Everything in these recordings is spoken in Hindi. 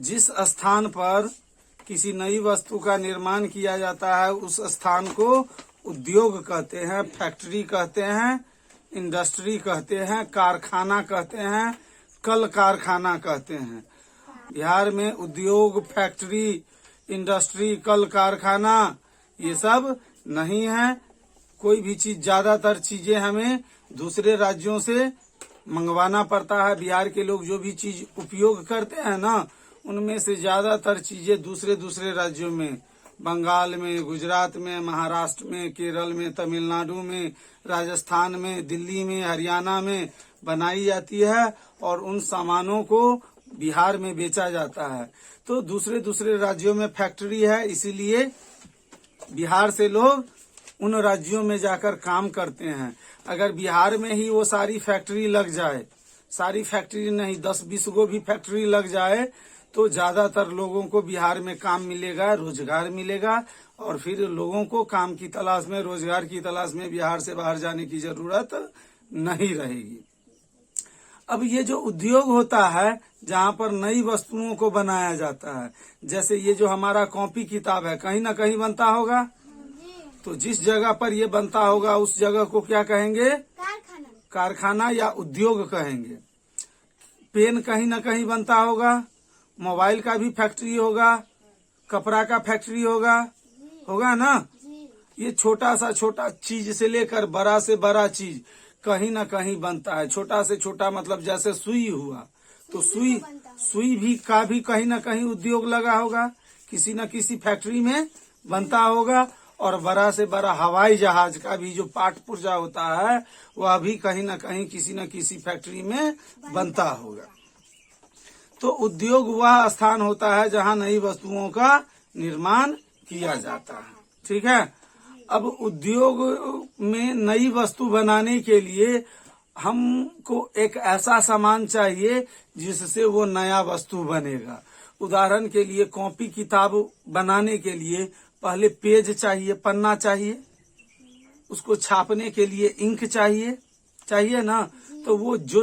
जिस स्थान पर किसी नई वस्तु का निर्माण किया जाता है उस स्थान को उद्योग कहते हैं, फैक्ट्री कहते हैं, इंडस्ट्री कहते हैं, कारखाना कहते हैं, कल कारखाना कहते हैं। बिहार में उद्योग, फैक्ट्री, इंडस्ट्री, कल कारखाना ये सब नहीं है। कोई भी चीज, ज्यादातर चीजें हमें दूसरे राज्यों से मंगवाना पड़ता है। बिहार के लोग जो भी चीज उपयोग करते हैं ना, उनमें से ज्यादातर चीजें दूसरे राज्यों में, बंगाल में, गुजरात में, महाराष्ट्र में, केरल में, तमिलनाडु में, राजस्थान में, दिल्ली में, हरियाणा में बनाई जाती है और उन सामानों को बिहार में बेचा जाता है। तो दूसरे राज्यों में फैक्ट्री है, इसीलिए बिहार से लोग उन राज्यों में जाकर काम करते हैं। अगर बिहार में ही वो सारी फैक्ट्री लग जाए, सारी फैक्ट्री नहीं 10-20 गो भी फैक्ट्री लग जाए, तो ज्यादातर लोगों को बिहार में काम मिलेगा, रोजगार मिलेगा और फिर लोगों को काम की तलाश में, रोजगार की तलाश में बिहार से बाहर जाने की जरूरत नहीं रहेगी। अब ये जो उद्योग होता है जहाँ पर नई वस्तुओं को बनाया जाता है, जैसे ये जो हमारा कॉपी किताब है, कहीं ना कहीं बनता होगा, तो जिस जगह पर ये बनता होगा उस जगह को क्या कहेंगे? कारखाना या उद्योग कहेंगे। पेन कहीं ना कहीं बनता होगा, मोबाइल का भी फैक्ट्री होगा, कपड़ा का फैक्ट्री होगा ना। ये छोटा चीज से लेकर बड़ा से बड़ा चीज कहीं ना कहीं बनता है। छोटा से छोटा मतलब जैसे सुई हुआ, तो सुई भी कहीं ना कहीं उद्योग लगा होगा, किसी न किसी फैक्ट्री में बनता होगा। और बड़ा से बड़ा हवाई जहाज का भी जो पार्ट पुर्जा होता है वह भी कहीं ना कहीं किसी न किसी फैक्ट्री में बनता होगा। तो उद्योग वह स्थान होता है जहाँ नई वस्तुओं का निर्माण किया जाता है। ठीक है। अब उद्योग में नई वस्तु बनाने के लिए हमको एक ऐसा सामान चाहिए जिससे वो नया वस्तु बनेगा। उदाहरण के लिए कॉपी किताब बनाने के लिए पहले पेज चाहिए, पन्ना चाहिए, उसको छापने के लिए इंक चाहिए ना। तो वो जो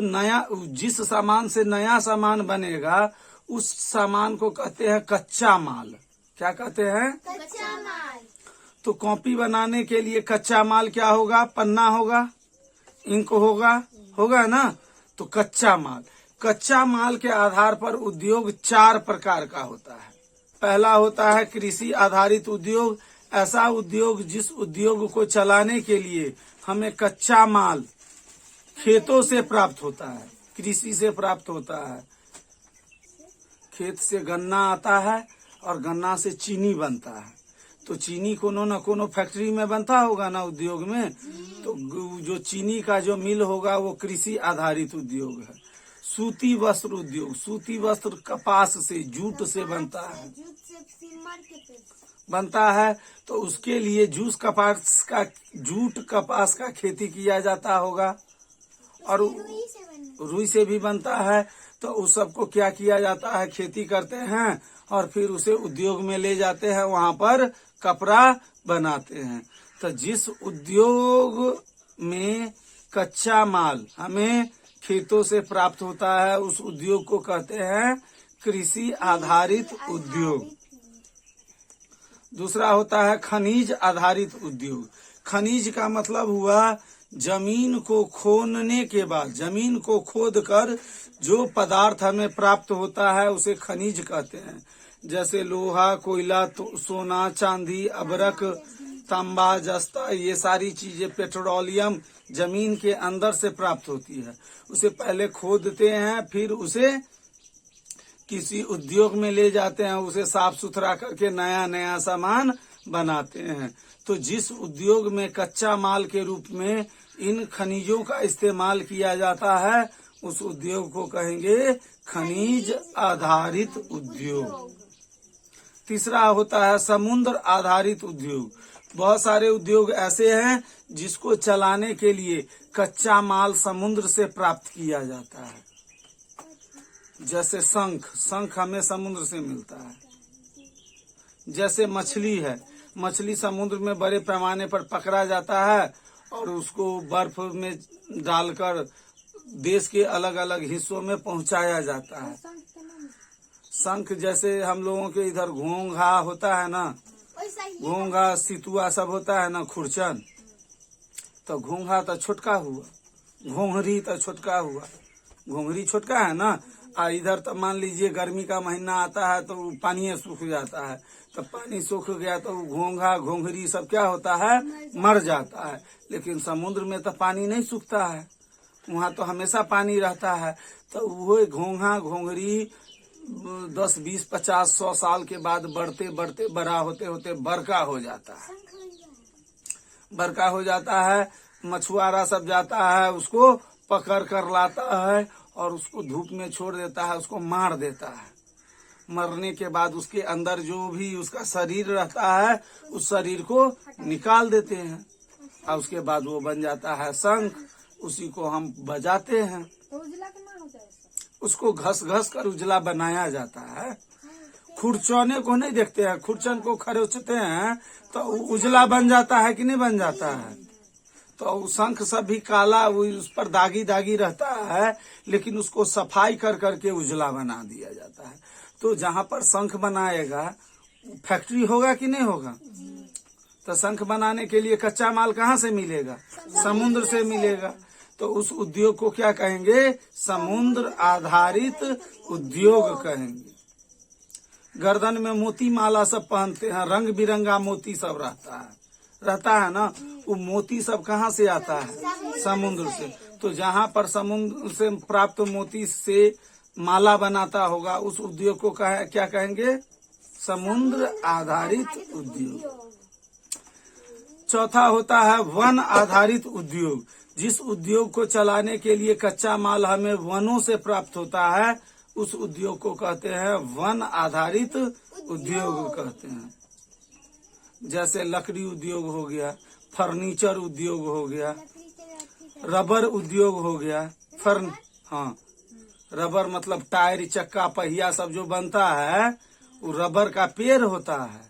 जिस सामान से नया सामान बनेगा उस सामान को कहते हैं कच्चा माल। क्या कहते हैं? कच्चा माल। तो कॉपी बनाने के लिए कच्चा माल क्या होगा? पन्ना होगा, इंक होगा ना। तो कच्चा माल के आधार पर उद्योग 4 प्रकार का होता है। पहला होता है कृषि आधारित उद्योग। ऐसा उद्योग जिस उद्योग को चलाने के लिए हमें कच्चा माल खेतों से प्राप्त होता है, कृषि से प्राप्त होता है। खेत से गन्ना आता है और गन्ना से चीनी बनता है। तो चीनी कोनो न कोनो फैक्ट्री में बनता होगा ना, उद्योग में। तो जो चीनी का जो मिल होगा वो कृषि आधारित उद्योग है। सूती वस्त्र उद्योग, सूती वस्त्र कपास से, जूट से बनता है। तो उसके लिए जूट कपास का खेती किया जाता होगा और रुई से भी बनता है। तो उस सबको क्या किया जाता है? खेती करते हैं और फिर उसे उद्योग में ले जाते हैं, वहां पर कपड़ा बनाते हैं। तो जिस उद्योग में कच्चा माल हमें खेतों से प्राप्त होता है उस उद्योग को कहते हैं कृषि आधारित उद्योग। दूसरा होता है खनिज आधारित उद्योग। खनिज का मतलब हुआ जमीन को खोदने के बाद, जमीन को खोदकर जो पदार्थ हमें प्राप्त होता है उसे खनिज कहते हैं। जैसे लोहा, कोयला, सोना, चांदी, अबरक, तांबा, जस्ता, ये सारी चीजें, पेट्रोलियम जमीन के अंदर से प्राप्त होती है। उसे पहले खोदते हैं, फिर उसे किसी उद्योग में ले जाते हैं, उसे साफ सुथरा करके नया सामान बनाते हैं। तो जिस उद्योग में कच्चा माल के रूप में इन खनिजों का इस्तेमाल किया जाता है उस उद्योग को कहेंगे खनिज आधारित उद्योग। तीसरा होता है समुद्र आधारित उद्योग। बहुत सारे उद्योग ऐसे हैं जिसको चलाने के लिए कच्चा माल समुद्र से प्राप्त किया जाता है। जैसे शंख हमें समुद्र से मिलता है। जैसे मछली है, मछली समुद्र में बड़े पैमाने पर पकड़ा जाता है और उसको बर्फ में डालकर देश के अलग अलग हिस्सों में पहुंचाया जाता है। शंख जैसे हम लोगों के इधर घोंघा होता है ना, घोंघा सितुआ सब होता है ना, खुरचन, तो घोंघा तो छोटका हुआ, घोंघरी तो छोटका हुआ, घोंघरी छोटका है ना। और इधर तो मान लीजिए गर्मी का महीना आता है तो पानी सूख जाता है, तो पानी सूख गया तो घोंघा घोंघरी सब क्या होता है, मर जाता है। लेकिन समुद्र में तो पानी नहीं सूखता है, वहाँ तो हमेशा पानी रहता है। तो वो घोंघा घोंघरी 10, 20, 50, 100 साल के बाद बढ़ते बढ़ते बड़ा होते होते बड़का हो जाता है, बड़का हो जाता है। मछुआरा सब जाता है, उसको पकड़ कर लाता है और उसको धूप में छोड़ देता है, उसको मार देता है। मरने के बाद उसके अंदर जो भी उसका शरीर रहता है, उस शरीर को निकाल देते हैं और उसके बाद वो बन जाता है शंख। उसी को हम बजाते हैं, उसको घस घस कर उजला बनाया जाता है। खुरचने को नहीं देखते हैं, खुरचन को खरोचते हैं तो उजला बन जाता है कि नहीं बन जाता है। तो शंख सब भी काला, उस पर दागी दागी रहता है, लेकिन उसको सफाई कर करके उजला बना दिया जाता है। तो जहाँ पर शंख बनाएगा फैक्ट्री होगा कि नहीं होगा। तो शंख बनाने के लिए कच्चा माल कहाँ से मिलेगा, समुद्र से मिलेगा। तो उस उद्योग को क्या कहेंगे, समुद्र आधारित उद्योग कहेंगे। गर्दन में मोती माला सब पहनते हैं, रंग बिरंगा मोती सब रहता है ना। वो मोती सब कहाँ से आता है, समुद्र से। तो जहाँ पर समुद्र से प्राप्त मोती से माला बनाता होगा, उस उद्योग को क्या कहेंगे, समुद्र आधारित उद्योग। चौथा होता है वन आधारित उद्योग। जिस उद्योग को चलाने के लिए कच्चा माल हमें वनों से प्राप्त होता है, उस उद्योग को कहते हैं वन आधारित उद्योग कहते हैं। जैसे लकड़ी उद्योग हो गया, फर्नीचर उद्योग हो गया, रबर उद्योग हो गया। हाँ, रबर मतलब टायर, चक्का, पहिया सब जो बनता है वो रबर का पेड़ होता है।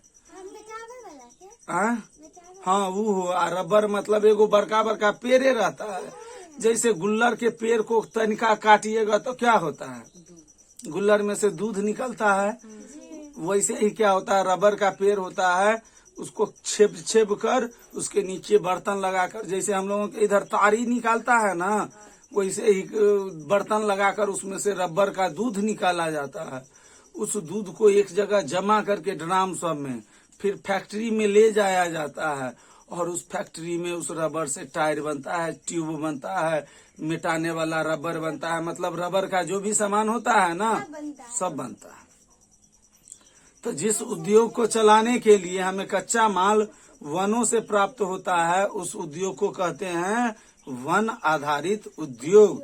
हाँ, वो हो। रबर मतलब एगो बड़का बड़का पेड़े रहता है। जैसे गुल्लर के पेड़ को तनिका काटिएगा तो क्या होता है, गुल्लर में से दूध निकलता है। वैसे ही क्या होता है, रबर का पेड़ होता है, उसको छेप कर उसके नीचे बर्तन लगाकर, जैसे हम लोगों के इधर तारी निकालता है ना, वैसे ही बर्तन लगाकर उसमें से रबर का दूध निकाला जाता है। उस दूध को एक जगह जमा करके ड्राम सब में फिर फैक्ट्री में ले जाया जाता है, और उस फैक्ट्री में उस रबर से टायर बनता है, ट्यूब बनता है, मिटाने वाला रबर बनता है। मतलब रबर का जो भी सामान होता है ना, सब बनता है। तो जिस उद्योग को चलाने के लिए हमें कच्चा माल वनों से प्राप्त होता है, उस उद्योग को कहते हैं वन आधारित उद्योग।